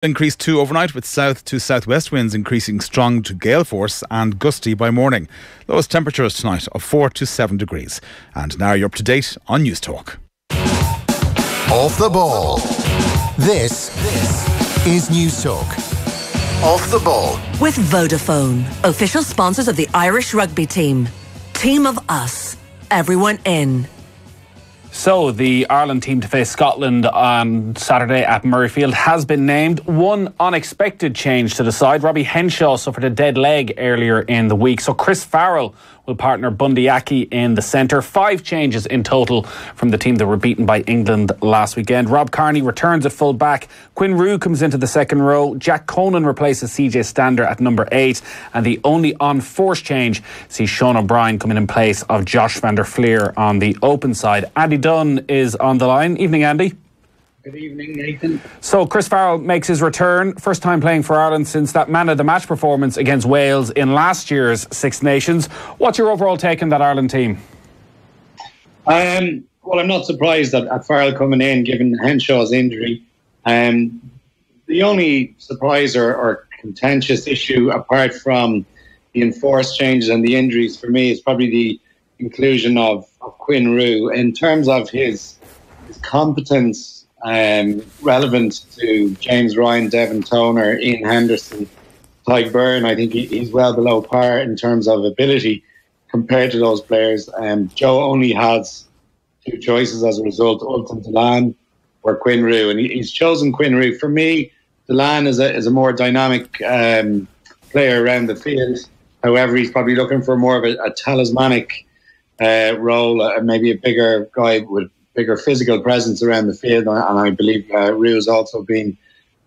Increased 2 overnight, with south to southwest winds increasing strong to gale force and gusty by morning. Lowest temperatures tonight of 4 to 7 degrees. And now you're up to date on News Talk. Off the ball. This is News Talk. Off the ball. With Vodafone, official sponsors of the Irish rugby team. Team of us. Everyone in. So, the Ireland team to face Scotland on Saturday at Murrayfield has been named. One unexpected change to the side. Robbie Henshaw suffered a dead leg earlier in the week. So, Chris Farrell will partner Bundy Aki in the centre. 5 changes in total from the team that were beaten by England last weekend. Rob Kearney returns at full back. Quinn Roux comes into the second row. Jack Conan replaces CJ Stander at number 8. And the only on-force change sees Sean O'Brien coming in place of Josh van der Fleer on the open side. Andy Dunne is on the line. Evening, Andy. Good evening, Nathan. So Chris Farrell makes his return, first time playing for Ireland since that man of the match performance against Wales in last year's Six Nations. What's your overall take on that Ireland team? Well, I'm not surprised at Farrell coming in, given Henshaw's injury. The only surprise or contentious issue, apart from the enforced changes and the injuries for me, is probably the inclusion of Quinn Roux. In terms of his competence, relevant to James Ryan, Devon Toner, Ian Henderson, Tyke Byrne, I think he's well below par in terms of ability compared to those players. Joe only has 2 choices as a result: Ultan Dillane or Quinn Roux, and he's chosen Quinn Roux. For me, Dillane is a more dynamic player around the field. However, he's probably looking for more of a talismanic role, maybe a bigger guy with bigger physical presence around the field, and I believe Roux has also been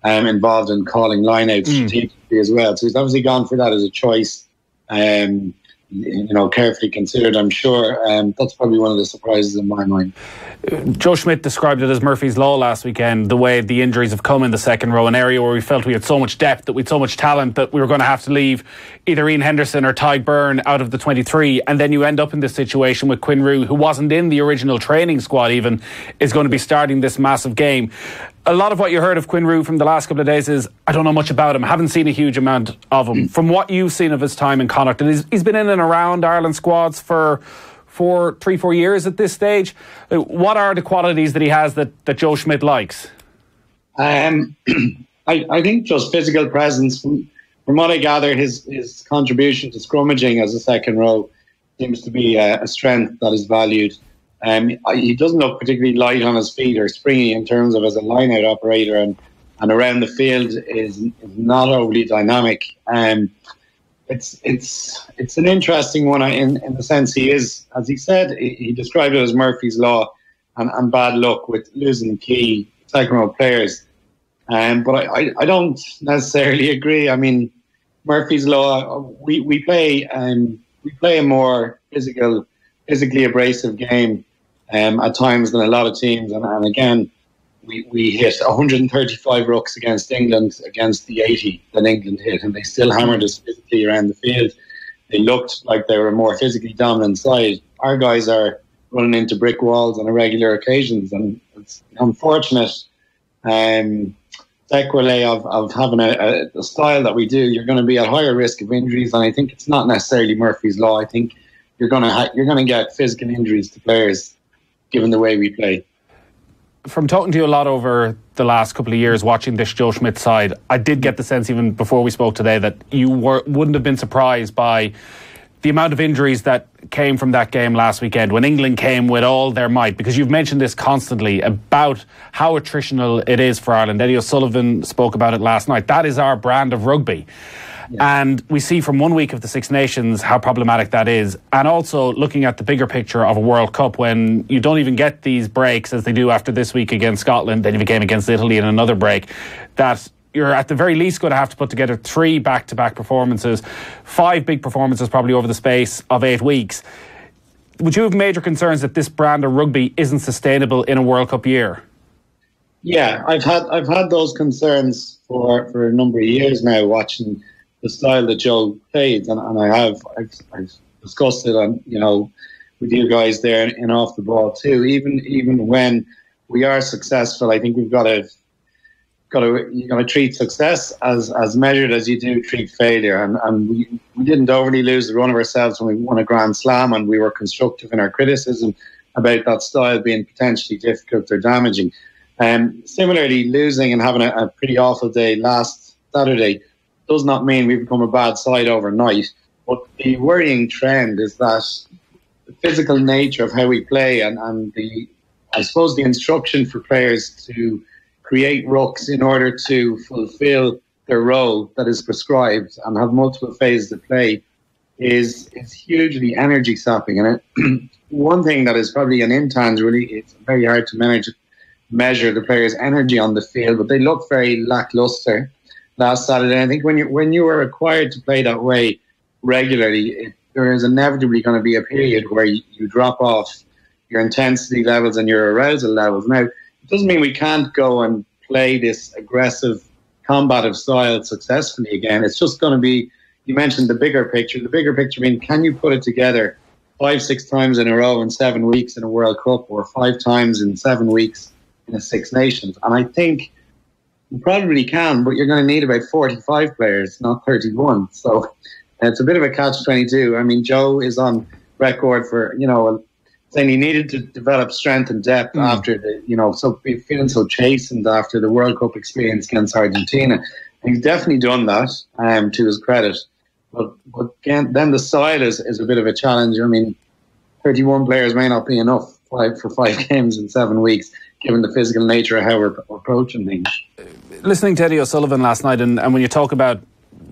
involved in calling lineouts strategically as well. So he's obviously gone for that as a choice, carefully considered, I'm sure. That's probably one of the surprises in my mind. Joe Schmidt described it as Murphy's Law last weekend, the way the injuries have come in the second row, an area where we felt we had so much depth, that we had so much talent, that we were going to have to leave either Ian Henderson or Tyke Byrne out of the 23, and then you end up in this situation with Quinn Roux, who wasn't in the original training squad even, is going to be starting this massive game. A lot of what you heard of Quinn Roux from the last couple of days is, I don't know much about him, haven't seen a huge amount of him. From what you've seen of his time in Connacht, and he's been in and around Ireland squads for 3-4 years at this stage. What are the qualities that he has that Joe Schmidt likes? I think just physical presence. From what I gather, his contribution to scrummaging as a second row seems to be a strength that is valued. He doesn't look particularly light on his feet or springy in terms of as a line-out operator, and around the field is not overly dynamic. It's an interesting one in the sense he is, as he said, he described it as Murphy's Law and bad luck with losing key second row players. But I don't necessarily agree. I mean, Murphy's Law, we play a more physically abrasive game at times than a lot of teams, and again, we hit 135 rucks against England against the 80 that England hit, and they still hammered us physically around the field. They looked like they were a more physically dominant side. Our guys are running into brick walls on irregular occasions, and it's unfortunate sequelae of having a style that we do. You're going to be at higher risk of injuries, and I think it's not necessarily Murphy's Law. I think you're going to get physical injuries to players given the way we play. From talking to you a lot over the last couple of years, watching this Joe Schmidt side, I did get the sense, even before we spoke today, that you wouldn't have been surprised by the amount of injuries that came from that game last weekend when England came with all their might, because you've mentioned this constantly about how attritional it is for Ireland. Eddie O'Sullivan spoke about it last night. That is our brand of rugby. Yeah. And we see from one week of the Six Nations how problematic that is. And also looking at the bigger picture of a World Cup, when you don't even get these breaks as they do after this week against Scotland, then you have a game against Italy and another break, that you're at the very least going to have to put together 3 back-to-back performances, 5 big performances probably over the space of 8 weeks. Would you have major concerns that this brand of rugby isn't sustainable in a World Cup year? Yeah, I've had those concerns for a number of years now, watching the style that Joe plays, and I've discussed it on, with you guys there and off the ball too. Even when we are successful, I think we've got to you're going to treat success as measured as you do treat failure. And we didn't overly lose the run of ourselves when we won a Grand Slam, and we were constructive in our criticism about that style being potentially difficult or damaging. Similarly, losing and having a pretty awful day last Saturday does not mean we've become a bad side overnight. But the worrying trend is that the physical nature of how we play and I suppose the instruction for players to create rucks in order to fulfill their role that is prescribed and have multiple phases of play is hugely energy sapping. And one thing that is probably an intangible, it's very hard to measure the players' energy on the field, but they look very lackluster last Saturday. I think when you are required to play that way regularly, there is inevitably going to be a period where you drop off your intensity levels and your arousal levels. Now, it doesn't mean we can't go and play this aggressive, combative style successfully again. It's just going to be, you mentioned the bigger picture. The bigger picture being, can you put it together 5-6 times in a row in 7 weeks in a World Cup, or 5 times in 7 weeks in a Six Nations? And I think you probably can, but you're going to need about 45 players, not 31. So it's a bit of a catch-22. I mean, Joe is on record for, saying he needed to develop strength and depth after feeling so chastened after the World Cup experience against Argentina. And he's definitely done that, to his credit. But again, then the style is a bit of a challenge. I mean, 31 players may not be enough for 5 games in 7 weeks, given the physical nature of how we're approaching things. Listening to Eddie O'Sullivan last night, and when you talk about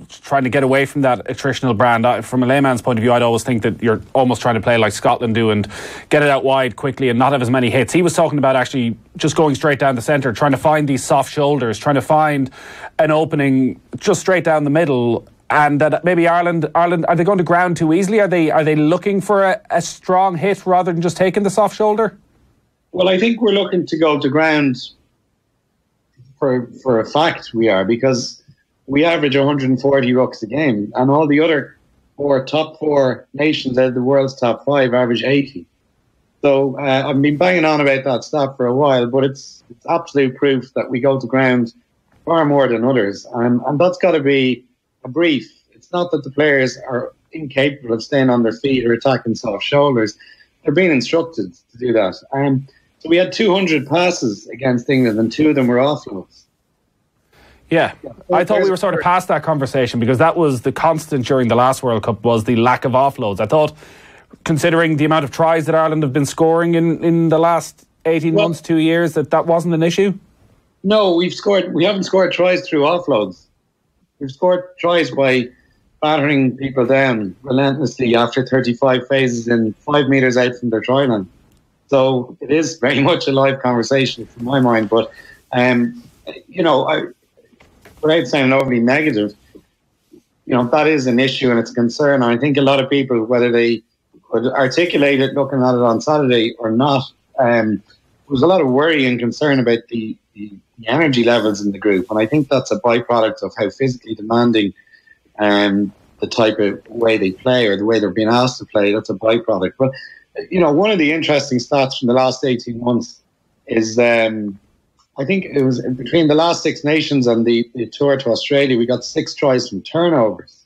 trying to get away from that attritional brand, from a layman's point of view, I'd always think that you're almost trying to play like Scotland do and get it out wide quickly and not have as many hits. He was talking about actually just going straight down the centre, trying to find these soft shoulders, trying to find an opening just straight down the middle, and that maybe Ireland are they going to ground too easily? Are they looking for a strong hit rather than just taking the soft shoulder? Well, I think we're looking to go to ground for a fact we are, because we average 140 rucks a game, and all the other top four nations out of the world's top 5 average 80. So I've been banging on about that stat for a while, but it's absolute proof that we go to ground far more than others, and that's got to be a brief. It's not that the players are incapable of staying on their feet or attacking soft shoulders. They're being instructed to do that. So we had 200 passes against England, and 2 of them were offloads. Yeah, I thought we were sort of past that conversation, because that was the constant during the last World Cup, was the lack of offloads. I thought, considering the amount of tries that Ireland have been scoring in the last 18 months, 2 years, that wasn't an issue? No, we haven't scored tries through offloads. We've scored tries by battering people down relentlessly after 35 phases in 5 metres out from their try line. So it is very much a live conversation from my mind. But, without sounding overly negative, that is an issue and it's a concern. And I think a lot of people, whether they could articulate it looking at it on Saturday or not, there was a lot of worry and concern about the energy levels in the group. And I think that's a byproduct of how physically demanding the type of way they play, or the way they're being asked to play. That's a byproduct. But, one of the interesting stats from the last 18 months is I think it was between the last Six Nations and the tour to Australia, we got 6 tries from turnovers.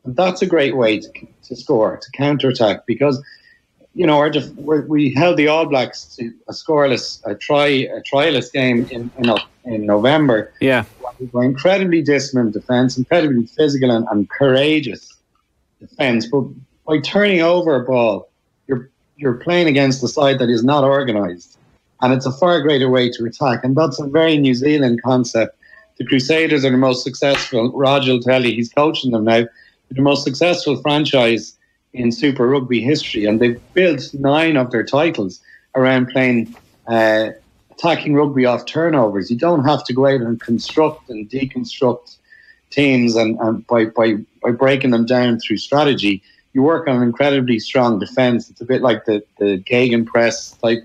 And that's a great way to score, to counter-attack, because, we held the All Blacks to a tryless game in November. Yeah. We were incredibly disciplined defence, incredibly physical and courageous defence. But by turning over a ball, you're playing against a side that is not organised. And it's a far greater way to attack. And that's a very New Zealand concept. The Crusaders are the most successful. Roger will tell you, he's coaching them now. They're the most successful franchise in Super Rugby history. And they've built 9 of their titles around playing attacking rugby off turnovers. You don't have to go out and construct and deconstruct teams and by breaking them down through strategy. You work on an incredibly strong defence. It's a bit like the Gegenpress type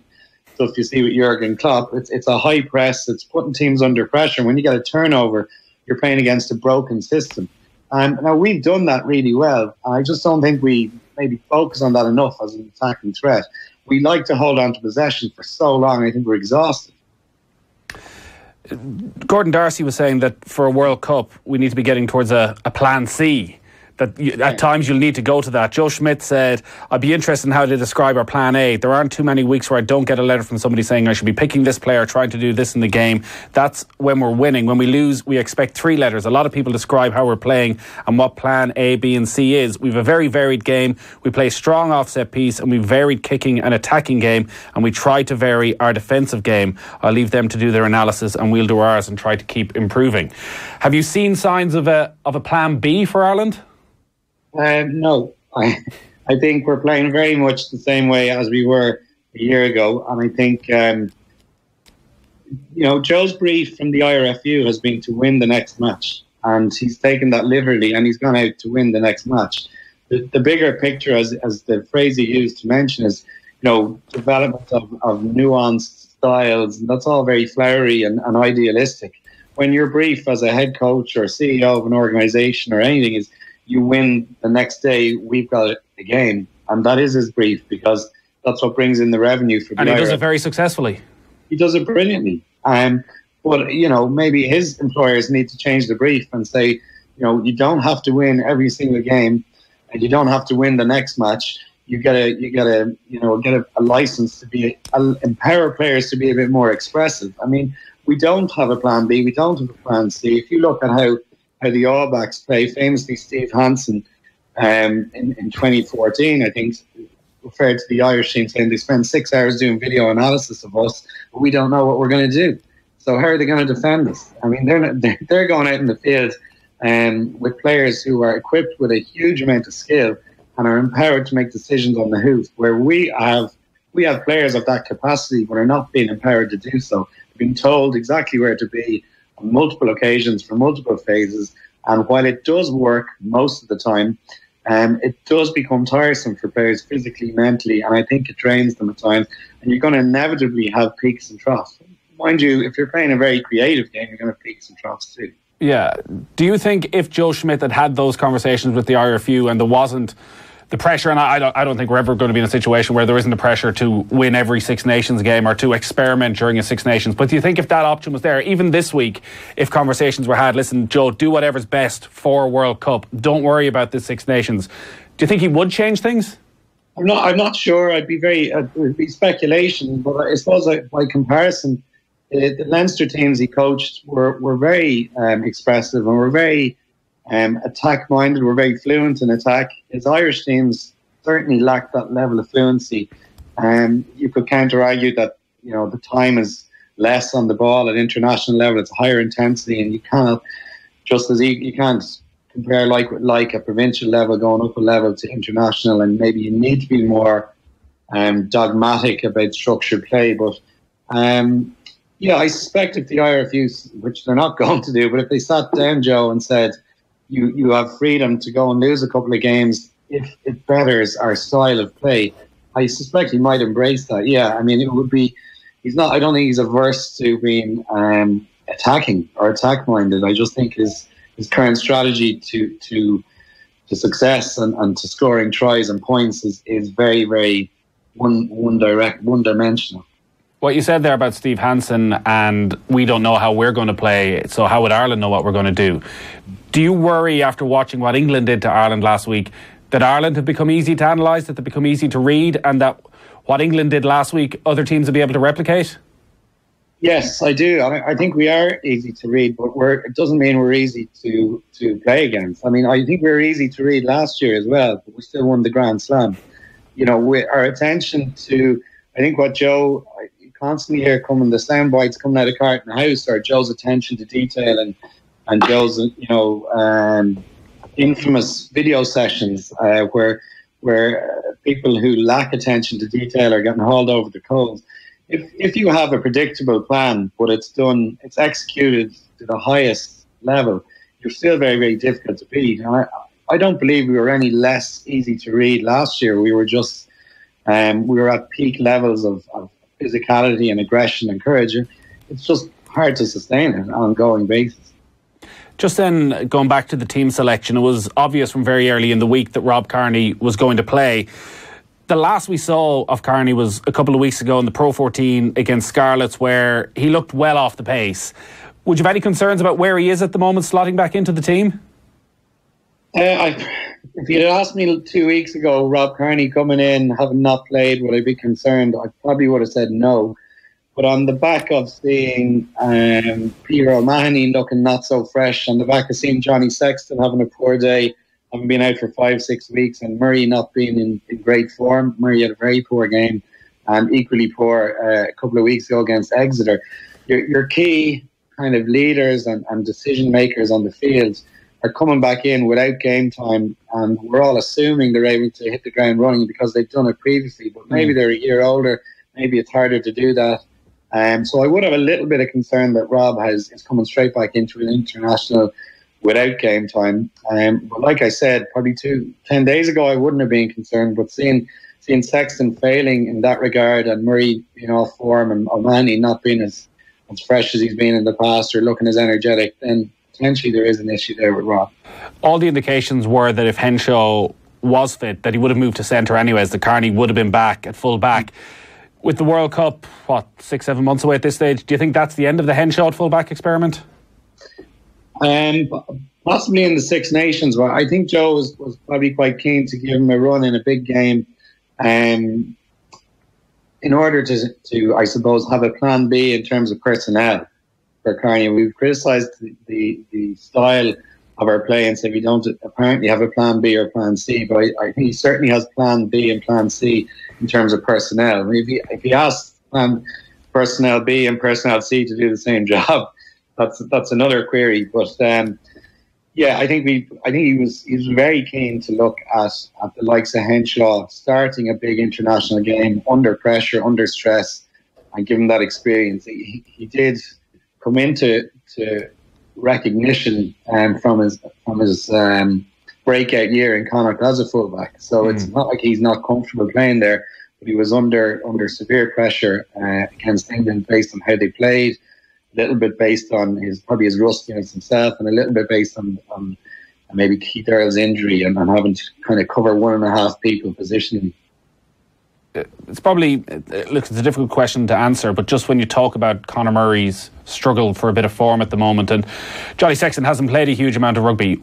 stuff you see with Jurgen Klopp. It's a high press. It's putting teams under pressure. When you get a turnover, you're playing against a broken system. Now, we've done that really well. I just don't think we maybe focus on that enough as an attacking threat. We like to hold on to possession for so long. I think we're exhausted. Gordon Darcy was saying that for a World Cup, we need to be getting towards a plan C. That at times you'll need to go to that. Joe Schmidt said, I'd be interested in how they describe our plan A. There aren't too many weeks where I don't get a letter from somebody saying I should be picking this player, trying to do this in the game. That's when we're winning. When we lose, we expect 3 letters. A lot of people describe how we're playing and what plan A, B and C is. We have a very varied game. We play strong offset piece and we varied kicking and attacking game, and we try to vary our defensive game. I'll leave them to do their analysis and we'll do ours and try to keep improving. Have you seen signs of a plan B for Ireland? No, I think we're playing very much the same way as we were a year ago. And I think, Joe's brief from the IRFU has been to win the next match. And he's taken that literally and he's gone out to win the next match. The bigger picture, as the phrase he used to mention, is, development of nuanced styles. And that's all very flowery and idealistic. When your brief as a head coach or CEO of an organisation or anything is, you win the next day, we've got a game. And that is his brief, because that's what brings in the revenue for the And he does it very successfully. He does it brilliantly. But, maybe his employers need to change the brief and say, you don't have to win every single game and you don't have to win the next match. You get a license to empower players to be a bit more expressive. I mean, we don't have a plan B. We don't have a plan C. If you look at how the All Blacks play, famously Steve Hansen in 2014, I think, referred to the Irish team saying they spend 6 hours doing video analysis of us, but we don't know what we're going to do. So how are they going to defend us? I mean, they're going out in the field with players who are equipped with a huge amount of skill and are empowered to make decisions on the hoof, where we have players of that capacity but are not being empowered to do so. They've been told exactly where to be on multiple occasions for multiple phases, and while it does work most of the time, it does become tiresome for players physically, mentally, and I think it drains them at times, and you're going to inevitably have peaks and troughs. Mind you, if you're playing a very creative game, you're going to have peaks and troughs too. Yeah. Do you think if Joe Schmidt had those conversations with the IRFU and there wasn't the pressure, and I don't think we're ever going to be in a situation where there isn't the pressure to win every Six Nations game or to experiment during a Six Nations, but do you think if that option was there, even this week, if conversations were had, listen, Joe, do whatever's best for World Cup, don't worry about the Six Nations, do you think he would change things? I'm not sure. It'd be speculation, but I suppose by comparison, the Leinster teams he coached were very expressive and were very attack-minded, were very fluent in attack. His Irish teams certainly lacked that level of fluency. You could counter-argue that the time is less on the ball at international level. It's higher intensity, and you can't you can't compare like with like a provincial level going up a level to international, and maybe you need to be more dogmatic about structured play. But I suspect if the IRFU, which they're not going to do, but if they sat down, Joe, and said, you have freedom to go and lose a couple of games if it betters our style of play, I suspect he might embrace that. Yeah, I mean, it would be. I don't think he's averse to being attacking or attack-minded. I just think his current strategy to success and to scoring tries and points is very, very one-dimensional. What you said there about Steve Hansen and we don't know how we're going to play, so how would Ireland know what we're going to do? Do you worry after watching what England did to Ireland last week that Ireland have become easy to analyse, that they become easy to read, and that what England did last week other teams will be able to replicate? Yes, I do. I think we are easy to read, but it doesn't mean we're easy to play against. I mean, I think we were easy to read last year as well, but we still won the Grand Slam. Our attention to, I think what Joe, you constantly hear coming, the sound bites coming out of Carton House, or Joe's attention to detail and Joe's, infamous video sessions where people who lack attention to detail are getting hauled over the coals. If you have a predictable plan, but it's executed to the highest level, you're still very, very difficult to beat. And I don't believe we were any less easy to read last year. We were just we were at peak levels of physicality and aggression and courage. It's just hard to sustain it on an ongoing basis. Just then, going back to the team selection, it was obvious from very early in the week that Rob Kearney was going to play. The last we saw of Carney was a couple of weeks ago in the Pro 14 against Scarlets, where he looked well off the pace. Would you have any concerns about where he is at the moment, slotting back into the team? If you'd asked me 2 weeks ago, Rob Kearney coming in, having not played, would I be concerned? I probably would have said no. But on the back of seeing Peter O'Mahony looking not so fresh, on the back of seeing Johnny Sexton having a poor day, having been out for 5-6 weeks, and Murray not being in great form. Murray had a very poor game, and equally poor a couple of weeks ago against Exeter. Your key kind of leaders and decision makers on the field are coming back in without game time, and we're all assuming they're able to hit the ground running because they've done it previously, but maybe they're a year older, maybe it's harder to do that. So I would have a little bit of concern that Rob is coming straight back into an international without game time. But like I said, probably 10 days ago, I wouldn't have been concerned, but seeing Sexton failing in that regard and Murray being off form and O'Mahony not being as fresh as he's been in the past or looking as energetic, then potentially there is an issue there with Rob. All the indications were that if Henshaw was fit, that he would have moved to centre anyways, that Carney would have been back at full back. With the World Cup, 6-7 months away at this stage, do you think that's the end of the Henshaw at full back experiment? Possibly in the Six Nations, but I think Joe was probably quite keen to give him a run in a big game in order to, I suppose, have a plan B in terms of personnel for Carney. We've criticised the style of our play and said we don't apparently have a plan B or plan C, but I think he certainly has plan B and plan C in terms of personnel. I mean, if he asks personnel B and personnel C to do the same job, that's another query. But I think he was very keen to look at the likes of Henshaw starting a big international game under pressure, under stress, and give him that experience. He did come into recognition from his breakout year in Connacht as a fullback. So it's not like he's not comfortable playing there, but he was under severe pressure against England based on how they played, a little bit based on his rustiness himself, and a little bit based on maybe Keith Earl's injury and having to kind of cover 1.5 people positioning. It's probably, it's a difficult question to answer, but just when you talk about Conor Murray's struggle for a bit of form at the moment, and Johnny Sexton hasn't played a huge amount of rugby,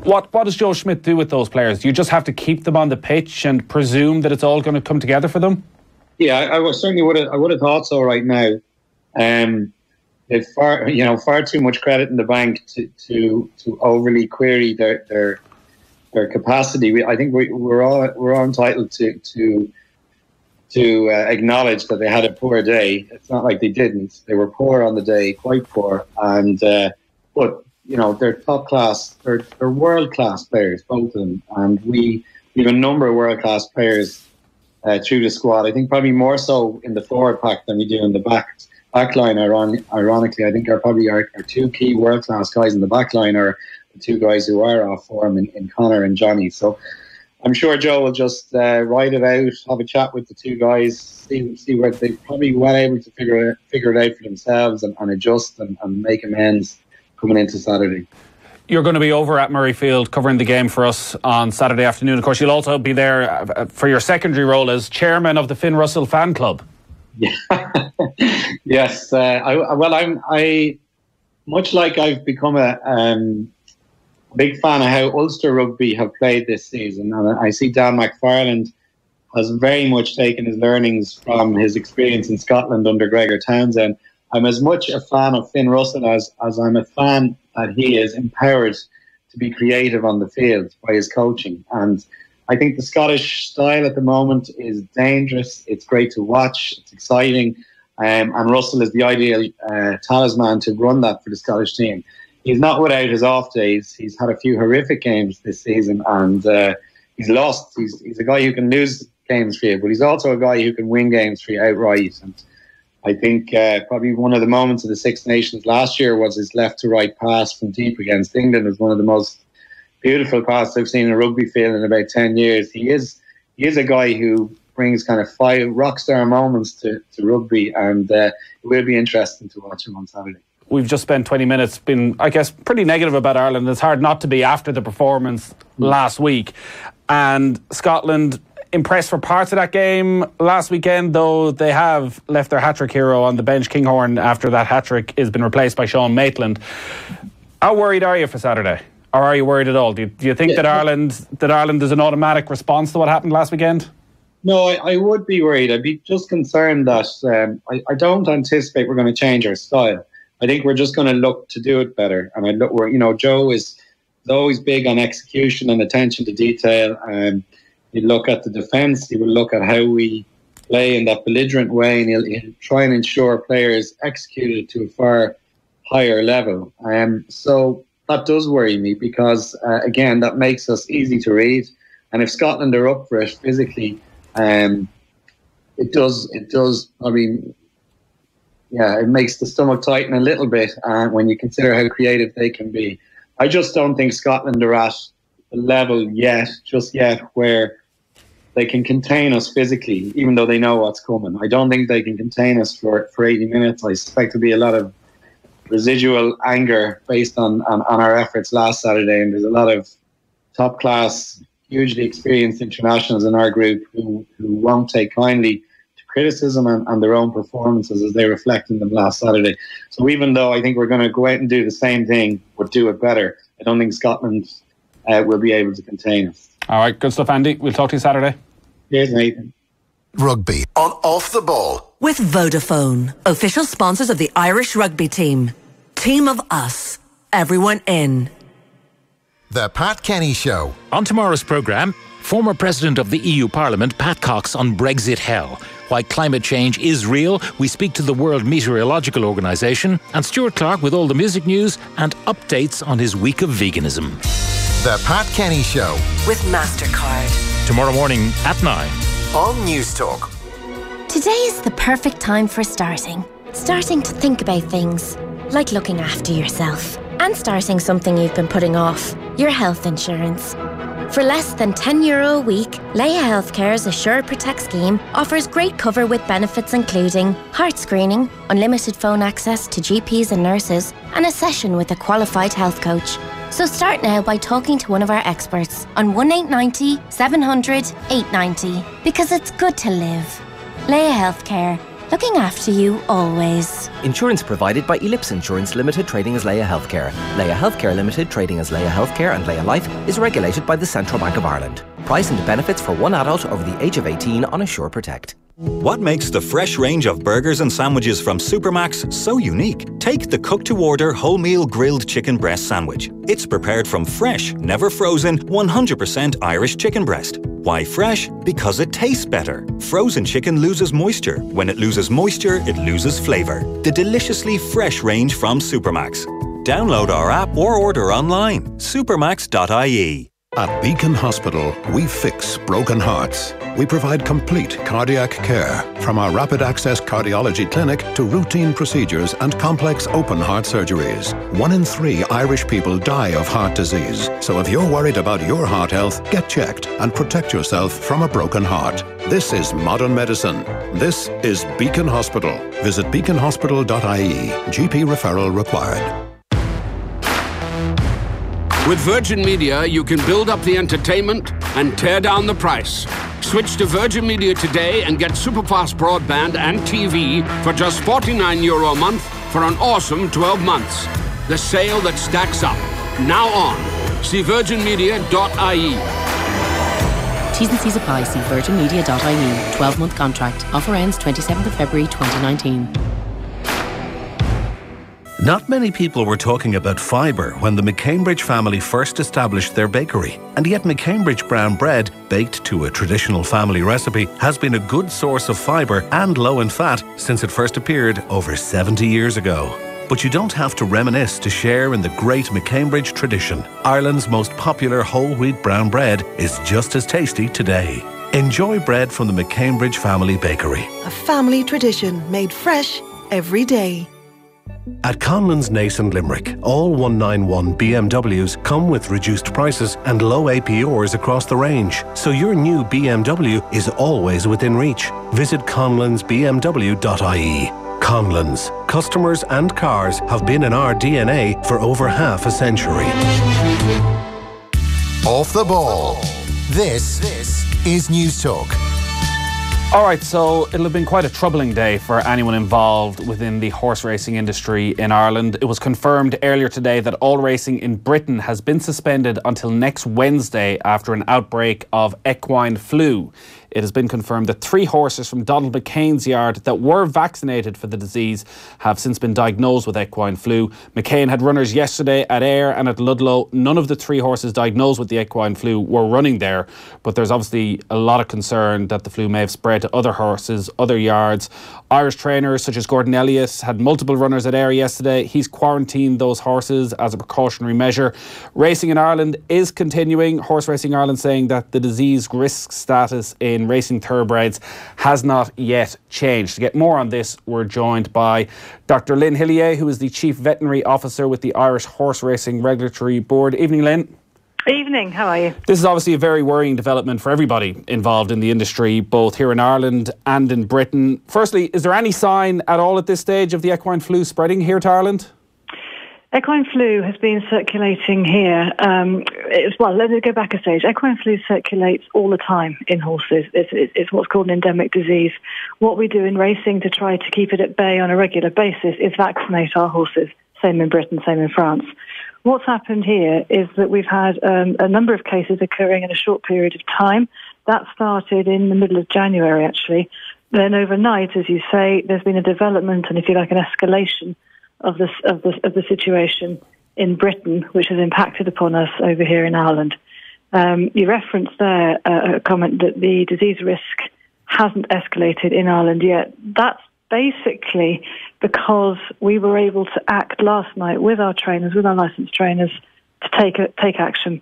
what does Joe Schmidt do with those players? Do you just have to keep them on the pitch and presume that it's all going to come together for them? Yeah, I would have thought so right now. It's far too much credit in the bank to overly query their capacity. I think we're all entitled to acknowledge that they had a poor day. It's not like they didn't. They were poor on the day, quite poor. And but they're top class. They're world class players, both of them. And we have a number of world class players through the squad. I think probably more so in the forward pack than we do in the back line. Ironically, I think our two key world class guys in the back line are the two guys who are off form in Conor and Johnny. So I'm sure Joe will just ride it out, have a chat with the two guys, see where they probably well able to figure it out for themselves and adjust and make amends coming into Saturday. You're going to be over at Murrayfield covering the game for us on Saturday afternoon. Of course, you'll also be there for your secondary role as chairman of the Finn Russell fan club. Yeah. Yes. I much like I've become a big fan of how Ulster Rugby have played this season, and I see Dan McFarland has very much taken his learnings from his experience in Scotland under Gregor Townsend. I'm as much a fan of Finn Russell as I'm a fan that he is empowered to be creative on the field by his coaching. And I think the Scottish style at the moment is dangerous. It's great to watch. It's exciting. And Russell is the ideal talisman to run that for the Scottish team. He's not without his off days. He's had a few horrific games this season, and he's lost. He's a guy who can lose games for you, but he's also a guy who can win games for you outright. And I think probably one of the moments of the Six Nations last year was his left to right pass from deep against England. It was one of the most beautiful passes I've seen in a rugby field in about 10 years. He is a guy who brings kind of 5 rockstar moments to rugby, and it will be interesting to watch him on Saturday. We've just spent 20 minutes been, I guess, pretty negative about Ireland. It's hard not to be after the performance last week. And Scotland, impressed for parts of that game last weekend, though they have left their hat-trick hero on the bench, Kinghorn, after that hat-trick has been replaced by Sean Maitland. How worried are you for Saturday? Or are you worried at all? Do you think that Ireland is an automatic response to what happened last weekend? No, I would be worried. I'd be just concerned that I don't anticipate we're going to change our style. I think we're just going to look to do it better. And Joe is always big on execution and attention to detail. He'll look at the defence. He will look at how we play in that belligerent way, and he'll try and ensure players execute it to a far higher level. So that does worry me because, again, that makes us easy to read. And if Scotland are up for it physically, it does probably, it makes the stomach tighten a little bit when you consider how creative they can be. I just don't think Scotland are at the level just yet, where they can contain us physically, even though they know what's coming. I don't think they can contain us for 80 minutes. I suspect there'll be a lot of residual anger based on our efforts last Saturday, and there's a lot of top-class, hugely experienced internationals in our group who won't take kindly to criticism and their own performances as they reflect in them last Saturday. So even though I think we're going to go out and do the same thing, but do it better, I don't think Scotland will be able to contain us. All right, good stuff, Andy. We'll talk to you Saturday. Cheers, Nathan. Rugby on Off the Ball. With Vodafone, official sponsors of the Irish rugby team. Team of us. Everyone in. The Pat Kenny Show. On tomorrow's programme, former President of the EU Parliament, Pat Cox, on Brexit hell. Why climate change is real. We speak to the World Meteorological Organisation. And Stuart Clark with all the music news and updates on his week of veganism. The Pat Kenny Show. With MasterCard. Tomorrow morning at 9. On News Talk. Today is the perfect time for starting. Starting to think about things, like looking after yourself. And starting something you've been putting off, your health insurance. For less than €10 a week, Leia Healthcare's Assure Protect scheme offers great cover with benefits including heart screening, unlimited phone access to GPs and nurses, and a session with a qualified health coach. So start now by talking to one of our experts on 1890 700 890, because it's good to live. Leia Healthcare, looking after you always. Insurance provided by Ellipse Insurance Limited, trading as Leia Healthcare. Leia Healthcare Limited, trading as Leia Healthcare and Leia Life, is regulated by the Central Bank of Ireland. Price and benefits for one adult over the age of 18 on Assure Protect. What makes the fresh range of burgers and sandwiches from Supermax so unique? Take the cook-to-order wholemeal grilled chicken breast sandwich. It's prepared from fresh, never frozen, 100% Irish chicken breast. Why fresh? Because it tastes better. Frozen chicken loses moisture. When it loses moisture, it loses flavour. The deliciously fresh range from Supermax. Download our app or order online. supermax.ie. At Beacon Hospital, we fix broken hearts. We provide complete cardiac care, from our rapid access cardiology clinic to routine procedures and complex open heart surgeries. 1 in 3 Irish people die of heart disease. So if you're worried about your heart health, get checked and protect yourself from a broken heart. This is modern medicine. This is Beacon Hospital. Visit beaconhospital.ie. GP referral required. With Virgin Media, you can build up the entertainment and tear down the price. Switch to Virgin Media today and get superfast broadband and TV for just €49 a month for an awesome 12 months. The sale that stacks up. Now on. See virginmedia.ie. T's and C's apply. See virginmedia.ie. 12-month contract. Offer ends 27th of February 2019. Not many people were talking about fibre when the McCambridge family first established their bakery. And yet McCambridge brown bread, baked to a traditional family recipe, has been a good source of fibre and low in fat since it first appeared over 70 years ago. But you don't have to reminisce to share in the great McCambridge tradition. Ireland's most popular whole wheat brown bread is just as tasty today. Enjoy bread from the McCambridge family bakery. A family tradition made fresh every day. At Conlon's Nace and Limerick, all 191 BMWs come with reduced prices and low APRs across the range, so your new BMW is always within reach. Visit conlonsbmw.ie. Conlons. Customers and cars have been in our DNA for over half a century. Off the Ball. This is News Talk. All right, so it'll have been quite a troubling day for anyone involved within the horse racing industry in Ireland. It was confirmed earlier today that all racing in Britain has been suspended until next Wednesday after an outbreak of equine flu. It has been confirmed that 3 horses from Donald McCain's yard that were vaccinated for the disease have since been diagnosed with equine flu. McCain had runners yesterday at Ayr and at Ludlow. None of the 3 horses diagnosed with the equine flu were running there, but there's obviously a lot of concern that the flu may have spread to other horses, other yards. Irish trainers such as Gordon Elliott had multiple runners at Ayr yesterday. He's quarantined those horses as a precautionary measure. Racing in Ireland is continuing. Horse Racing Ireland saying that the disease risk status in racing thoroughbreds has not yet changed. To get more on this, we're joined by Dr. Lynn Hillier, who is the Chief Veterinary Officer with the Irish Horse Racing Regulatory Board. Evening, Lynn. Evening, how are you? This is obviously a very worrying development for everybody involved in the industry, both here in Ireland and in Britain. Firstly, is there any sign at all at this stage of the equine flu spreading here to Ireland? Equine flu has been circulating here. Let me go back a stage. Equine flu circulates all the time in horses. It's what's called an endemic disease. What we do in racing to try to keep it at bay on a regular basis is vaccinate our horses. Same in Britain, same in France. What's happened here is that we've had a number of cases occurring in a short period of time. That started in the middle of January, actually. Then overnight, as you say, there's been a development and, if you like, an escalation of the situation in Britain, which has impacted upon us over here in Ireland. You referenced there a comment that the disease risk hasn't escalated in Ireland yet. That's basically because we were able to act last night with our trainers, with our licensed trainers, to take action.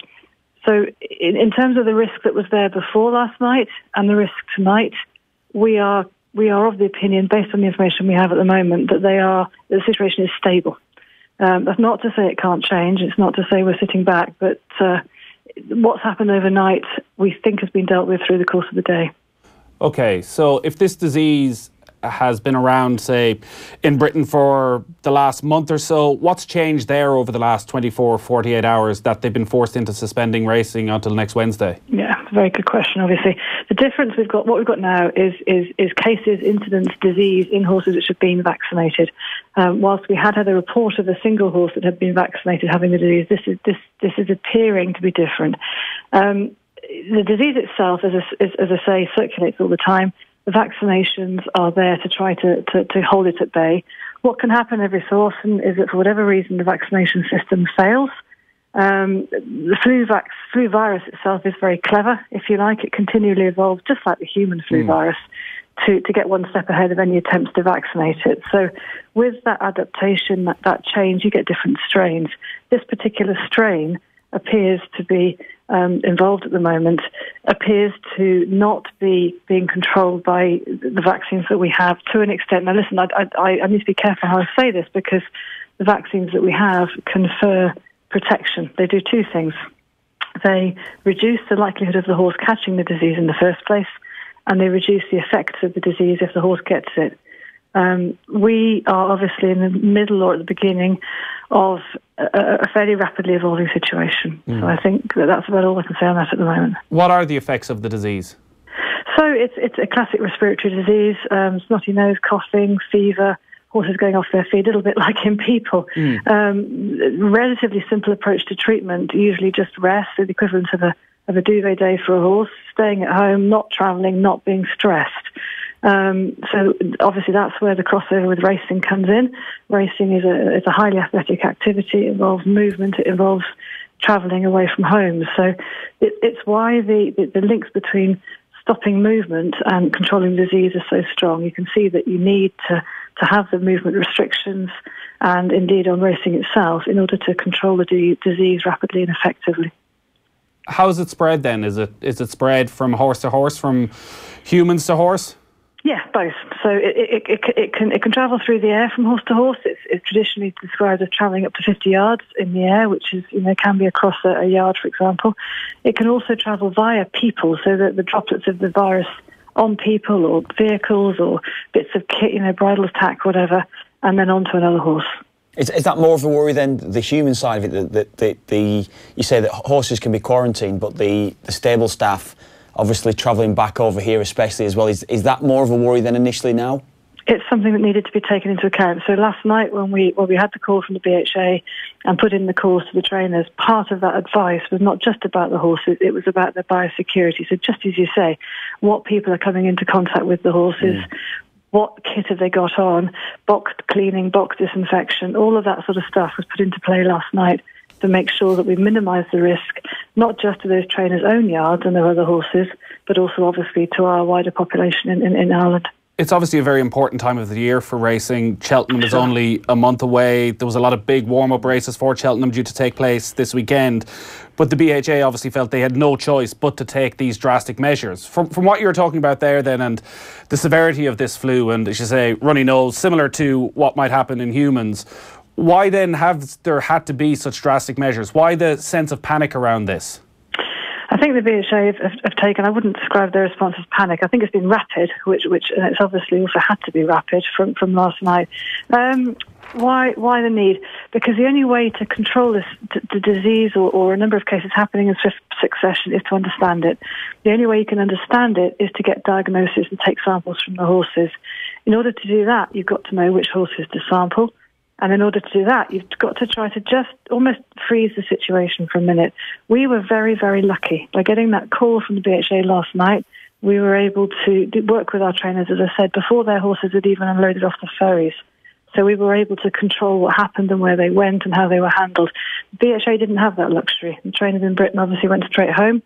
So in terms of the risk that was there before last night and the risk tonight, we are of the opinion, based on the information we have at the moment, that the situation is stable. That's not to say it can't change. It's not to say we're sitting back, but what's happened overnight, we think, has been dealt with through the course of the day. Okay, so if this disease has been around, say, in Britain for the last month or so, what's changed there over the last 24 or 48 hours that they've been forced into suspending racing until next Wednesday? Yeah, very good question, obviously. The difference what we've got now is cases, incidents, disease in horses which have been vaccinated. Whilst we had a report of a single horse that had been vaccinated having the disease, this is appearing to be different. The disease itself, as I say, circulates all the time. The vaccinations are there to try to hold it at bay. What can happen every so often is that for whatever reason the vaccination system fails. The flu virus itself is very clever, if you like. It continually evolves, just like the human flu virus, to get one step ahead of any attempts to vaccinate it. So with that adaptation, that change, you get different strains. This particular strain appears to be involved at the moment, appears to not be being controlled by the vaccines that we have to an extent. Now listen, I need to be careful how I say this, because the vaccines that we have confer protection. They do 2 things. They reduce the likelihood of the horse catching the disease in the first place, and they reduce the effects of the disease if the horse gets it. We are obviously in the middle or at the beginning of a fairly rapidly evolving situation. So I think that's about all I can say on that at the moment. What are the effects of the disease? So it's a classic respiratory disease, snotty nose, coughing, fever, horses going off their feet, a little bit like in people. Relatively simple approach to treatment, usually just rest, the equivalent of a duvet day for a horse, staying at home, not travelling, not being stressed. So obviously that's where the crossover with racing comes in. Racing is a highly athletic activity. It involves movement. It involves travelling away from home. So it's why the links between stopping movement and controlling disease are so strong. You can see that you need to have the movement restrictions and indeed on racing itself in order to control the disease rapidly and effectively. How is it spread then? Is it spread from horse to horse, from humans to horse? Yeah, both. So it can travel through the air from horse to horse. It's traditionally described as travelling up to 50 yards in the air, which is can be across a yard, for example. It can also travel via people, so that the droplets of the virus on people or vehicles or bits of kit, bridle tack, whatever, and then onto another horse. Is that more of a worry than the human side of it? That you say that horses can be quarantined, but the stable staff obviously travelling back over here especially as well. Is that more of a worry than initially now? It's something that needed to be taken into account. So last night when we had the call from the BHA and put in the calls to the trainers, part of that advice was not just about the horses, it was about their biosecurity. So just as you say, what people are coming into contact with the horses, what kit have they got on, box cleaning, box disinfection, all of that sort of stuff was put into play last night to make sure that we minimise the risk, not just to those trainers' own yards and their other horses, but also obviously to our wider population in Ireland. It's obviously a very important time of the year for racing. Cheltenham is only a month away. There was a lot of big warm-up races for Cheltenham due to take place this weekend. But the BHA obviously felt they had no choice but to take these drastic measures. From what you were talking about there then, and the severity of this flu, and as you say, runny nose, similar to what might happen in humans, why then have there had to be such drastic measures? Why the sense of panic around this? I think the BHA have taken, I wouldn't describe their response as panic. I think it's been rapid, which and it's obviously also had to be rapid from last night. Why the need? Because the only way to control this the disease or a number of cases happening in swift succession is to understand it. The only way you can understand it is to get diagnosis and take samples from the horses. In order to do that, you've got to know which horses to sample. And in order to do that, you've got to try to just almost freeze the situation for a minute. We were very, very lucky. By getting that call from the BHA last night, we were able to work with our trainers, as I said, before their horses had even unloaded off the ferries. So we were able to control what happened and where they went and how they were handled. The BHA didn't have that luxury. The trainers in Britain obviously went straight home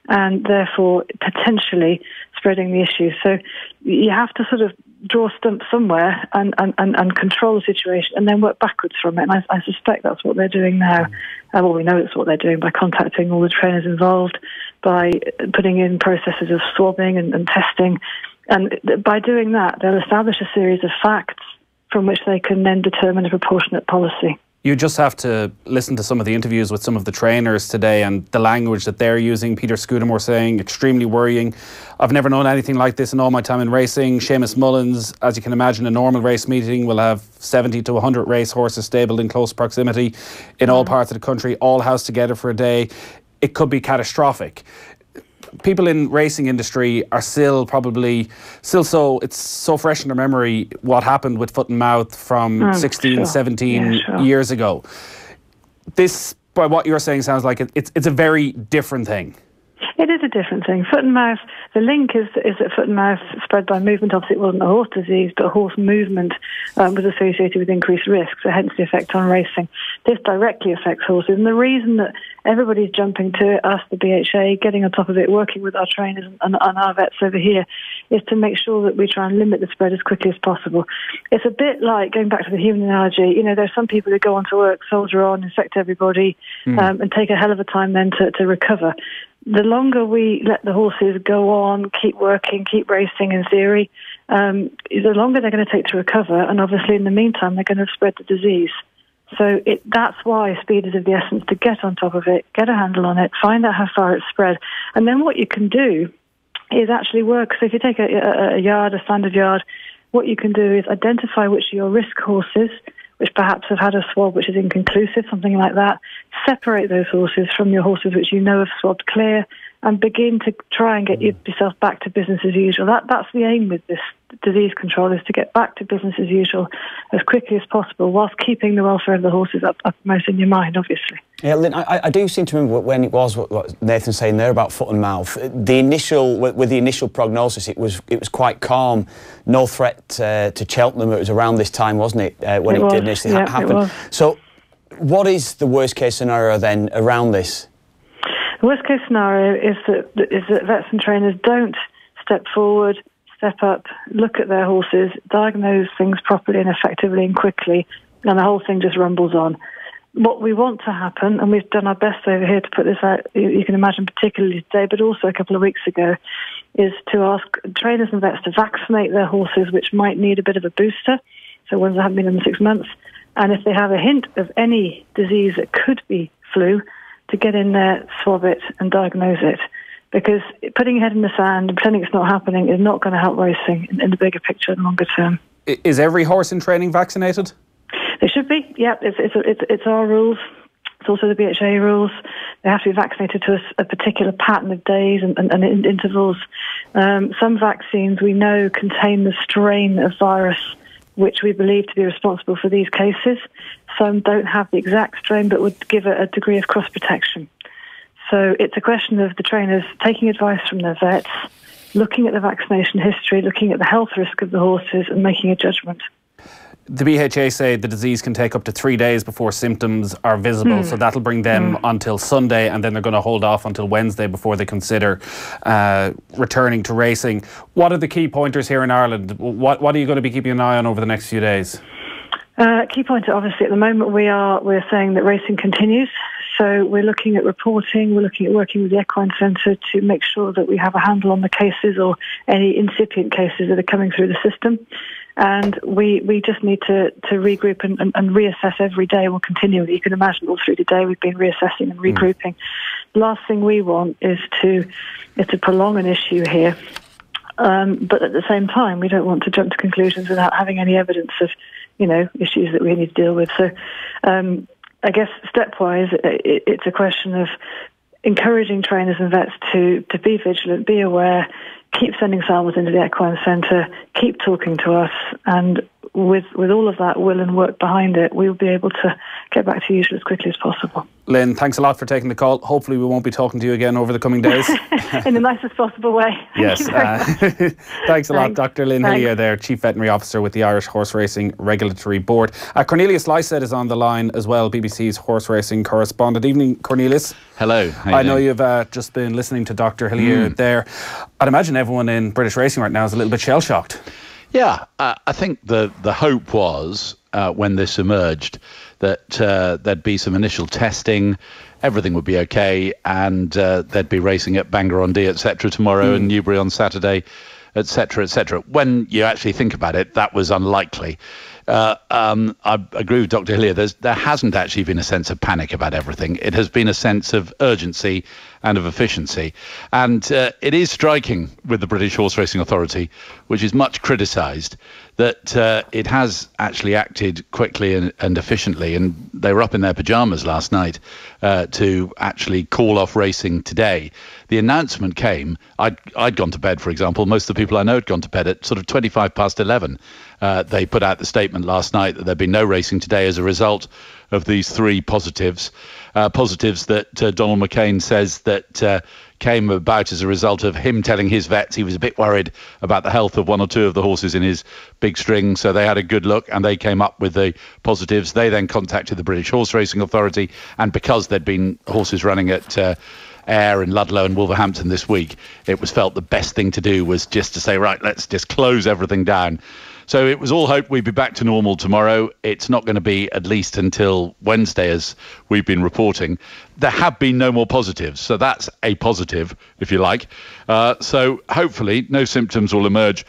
and therefore potentially spreading the issue. So you have to sort of draw stumps somewhere and control the situation and then work backwards from it. And I suspect that's what they're doing now. Well, we know that's what they're doing by contacting all the trainers involved, by putting in processes of swabbing and testing. And by doing that, they'll establish a series of facts from which they can then determine a proportionate policy. You just have to listen to some of the interviews with some of the trainers today and the language that they're using. Peter Scudamore saying, extremely worrying. I've never known anything like this in all my time in racing. Seamus Mullins, as you can imagine, a normal race meeting will have 70 to 100 race horses stabled in close proximity in all parts of the country, all housed together for a day. It could be catastrophic. People in racing industry are still so, it's so fresh in their memory what happened with foot and mouth from 16, 17 years ago. This, by what you're saying, sounds like it's a very different thing. It is a different thing. Foot and mouth, the link is that foot and mouth spread by movement. Obviously, it wasn't a horse disease, but horse movement was associated with increased risk, so hence the effect on racing. This directly affects horses, and the reason that everybody's jumping to it, us, the BHA, getting on top of it, working with our trainers and our vets over here, is to make sure that we try and limit the spread as quickly as possible. It's a bit like, going back to the human analogy, you know, there's some people who go on to work, soldier on, infect everybody, and take a hell of a time then to recover. The longer we let the horses go on, keep working, keep racing in theory, the longer they're going to take to recover. And obviously, in the meantime, they're going to spread the disease. So that's why speed is of the essence, to get on top of it, get a handle on it, find out how far it's spread. And then what you can do is actually work. So if you take a yard, a standard yard, what you can do is identify which are your risk horses, which perhaps have had a swab which is inconclusive, something like that. Separate those horses from your horses which you know have swabbed clear and begin to try and get yourself back to business as usual. That's the aim with this disease control, is to get back to business as usual as quickly as possible whilst keeping the welfare of the horses uppermost in your mind, obviously. Yeah, Lynn, I do seem to remember when it was what Nathan's saying there about foot and mouth. The initial prognosis, it was quite calm, no threat to Cheltenham. It was around this time, wasn't it, when it did initially happen? So, what is the worst case scenario then around this? The worst case scenario is that vets and trainers don't step forward, step up, look at their horses, diagnose things properly and effectively and quickly, and the whole thing just rumbles on. What we want to happen, and we've done our best over here to put this out, you can imagine particularly today, but also a couple of weeks ago, is to ask trainers and vets to vaccinate their horses which might need a bit of a booster, so ones that haven't been in 6 months, and if they have a hint of any disease that could be flu, to get in there, swab it and diagnose it. Because putting your head in the sand and pretending it's not happening is not going to help racing in the bigger picture and longer term. Is every horse in training vaccinated? They should be, yeah. It's our rules. It's also the BHA rules. they have to be vaccinated to a particular pattern of days and intervals. Some vaccines we know contain the strain of virus which we believe to be responsible for these cases. Some don't have the exact strain but would give a degree of cross-protection. So it's a question of the trainers taking advice from their vets, looking at the vaccination history, looking at the health risk of the horses and making a judgment. The BHA say the disease can take up to 3 days before symptoms are visible, so that'll bring them until Sunday, and then they're going to hold off until Wednesday before they consider returning to racing. What are the key pointers here in Ireland? What are you going to be keeping an eye on over the next few days? Key pointer, obviously, at the moment we're saying that racing continues. So we're looking at reporting, we're looking at working with the Equine Centre to make sure that we have a handle on the cases or any incipient cases that are coming through the system. And we just need to regroup and reassess every day. We'll continue. You can imagine all through the day we've been reassessing and regrouping. The last thing we want is to prolong an issue here. But at the same time, we don't want to jump to conclusions without having any evidence of, issues that we need to deal with. So I guess stepwise, it's a question of encouraging trainers and vets to be vigilant, be aware, keep sending samples into the Equine Centre, keep talking to us, and with all of that will and work behind it, we'll be able to get back to usual as quickly as possible. Lynn, thanks a lot for taking the call. Hopefully we won't be talking to you again over the coming days. In the nicest possible way. Yes. Thanks a lot, Dr. Lynn Hillier there, Chief Veterinary Officer with the Irish Horse Racing Regulatory Board. Cornelius Lycett is on the line as well, BBC's horse racing correspondent. Evening, Cornelius. Hello. I know you've just been listening to Dr. Hillier there. I'd imagine everyone in British racing right now is a little bit shell-shocked. Yeah, I think the hope was, when this emerged, that there'd be some initial testing, everything would be okay, and they'd be racing at Bangor-on-Dee, etc. tomorrow and Newbury on Saturday, etc., etc. When you actually think about it, that was unlikely. I agree with Dr. Hillier. There hasn't actually been a sense of panic about everything. It has been a sense of urgency and of efficiency. And it is striking with the British Horse Racing Authority, which is much criticised, that it has actually acted quickly and efficiently. And they were up in their pyjamas last night to actually call off racing today. The announcement came, I'd gone to bed, for example. Most of the people I know had gone to bed at sort of 25 past 11. They put out the statement last night that there'd be no racing today as a result of these three positives. Positives that Donald McCain says that came about as a result of him telling his vets he was a bit worried about the health of one or two of the horses in his big string. So they had a good look and they came up with the positives. They then contacted the British Horse Racing Authority, and because there'd been horses running at Ayr and Ludlow and Wolverhampton this week, it was felt the best thing to do was just to say, right, let's just close everything down. So it was all hope we'd be back to normal tomorrow. It's not going to be at least until Wednesday, as we've been reporting. There have been no more positives, so that's a positive, if you like. So hopefully no symptoms will emerge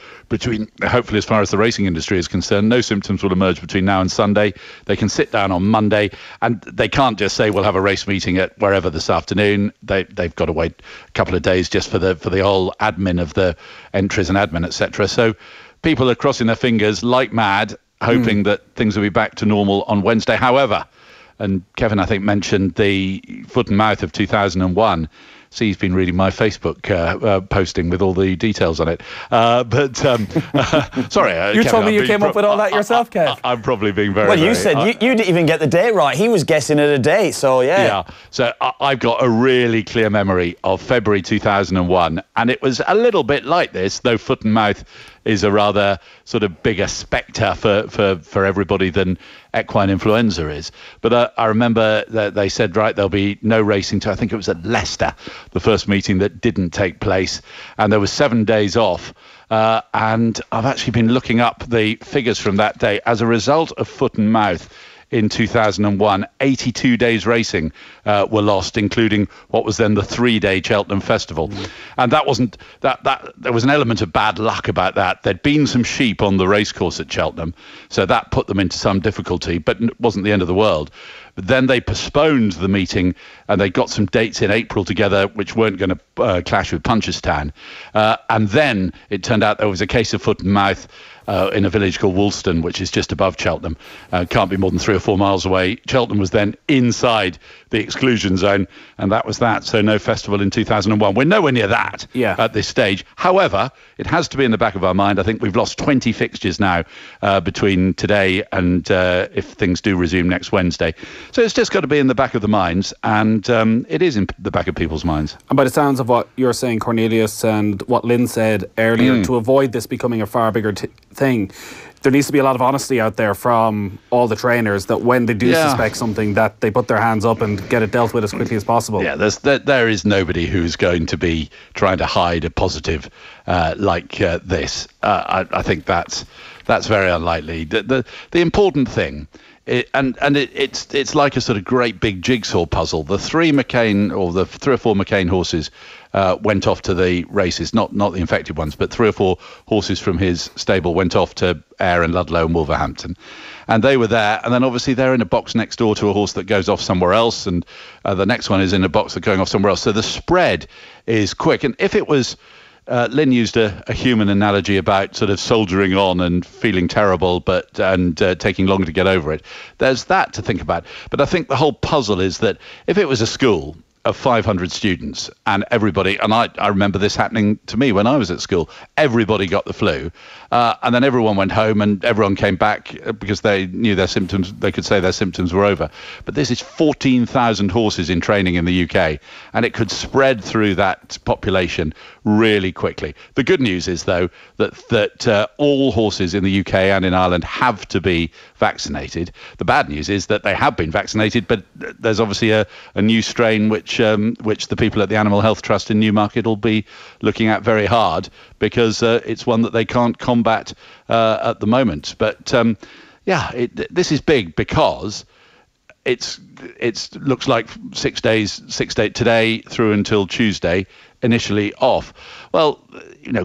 hopefully as far as the racing industry is concerned, no symptoms will emerge between now and Sunday. They can sit down on Monday, and they can't just say we'll have a race meeting at wherever this afternoon. They've got to wait a couple of days just for the whole admin of the entries and admin, etc. So people are crossing their fingers like mad, hoping that things will be back to normal on Wednesday. However, and Kevin, I think, mentioned the foot and mouth of 2001. See, he's been reading my Facebook posting with all the details on it. Sorry. You Kevin, told me you came up with all that yourself, Kev. I'm probably being very... Well, you said you didn't even get the date right. He was guessing at a date, so yeah. Yeah, so I've got a really clear memory of February 2001, and it was a little bit like this, though foot and mouth is a rather sort of bigger spectre for everybody than equine influenza is. But I remember that they said, right, there'll be no racing to, I think it was at Leicester, the first meeting that didn't take place. And there was 7 days off. And I've actually been looking up the figures from that day. As a result of foot and mouth, in 2001, 82 days racing were lost, including what was then the 3-day Cheltenham Festival. And that wasn't there was an element of bad luck about that. There'd been some sheep on the racecourse at Cheltenham, so that put them into some difficulty, but it wasn't the end of the world. But then they postponed the meeting and they got some dates in April together which weren't going to clash with Punchestown. And then it turned out there was a case of foot and mouth in a village called Woolston, which is just above Cheltenham. Can't be more than 3 or 4 miles away. Cheltenham was then inside the exclusion zone, and that was that. So no festival in 2001. We're nowhere near that at this stage. However, it has to be in the back of our mind. I think we've lost 20 fixtures now between today and if things do resume next Wednesday. So it's just got to be in the back of the minds, and it is in the back of people's minds. And by the sounds of what you're saying, Cornelius, and what Lynn said earlier, to avoid this becoming a far bigger thing, there needs to be a lot of honesty out there from all the trainers that when they do suspect something, that they put their hands up and get it dealt with as quickly as possible. Yeah, there is nobody who's going to be trying to hide a positive like this. I think that's very unlikely. The important thing, it's like a sort of great big jigsaw puzzle. The 3 or 4 McCain horses went off to the races, not the infected ones, but 3 or 4 horses from his stable went off to Ayr and Ludlow and Wolverhampton. And they were there, and then obviously they're in a box next door to a horse that goes off somewhere else, and the next one is in a box that's going off somewhere else. So the spread is quick. And if it was... Lynn used a human analogy about sort of soldiering on and feeling terrible and taking longer to get over it. There's that to think about. But I think the whole puzzle is that if it was a school of 500 students and everybody, and I remember this happening to me when I was at school, everybody got the flu, and then everyone went home and everyone came back because they knew their symptoms, they could say their symptoms were over. But this is 14,000 horses in training in the UK, and it could spread through that population really quickly. The good news is, though, that all horses in the UK and in Ireland have to be vaccinated. The bad news is that they have been vaccinated, but there's obviously a new strain which the people at the Animal Health Trust in Newmarket will be looking at very hard, because it's one that they can't combat at the moment. But this is big because it looks like 6 days today through until Tuesday, initially off. Well,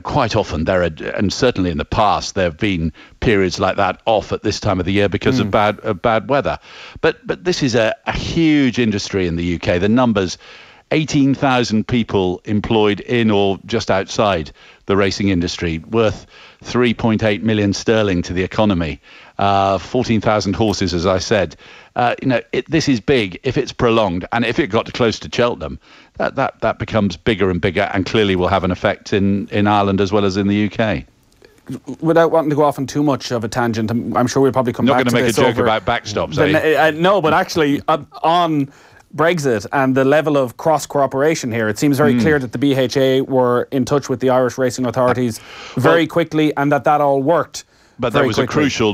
quite often there are, and certainly in the past, there have been periods like that off at this time of the year because of bad weather. But this is a huge industry in the UK. The numbers, 18,000 people employed in or just outside the racing industry, worth 3.8 million sterling to the economy. 14,000 horses, as I said. This is big if it's prolonged, and if it got close to Cheltenham, that becomes bigger and bigger, and clearly will have an effect in Ireland as well as in the UK. Without wanting to go off on too much of a tangent, I'm sure we'll probably come back to this. Not going to make a joke about backstops, are you? No, but actually, on Brexit and the level of cross-cooperation here, it seems very clear that the BHA were in touch with the Irish racing authorities very quickly, and that all worked. But there was a crucial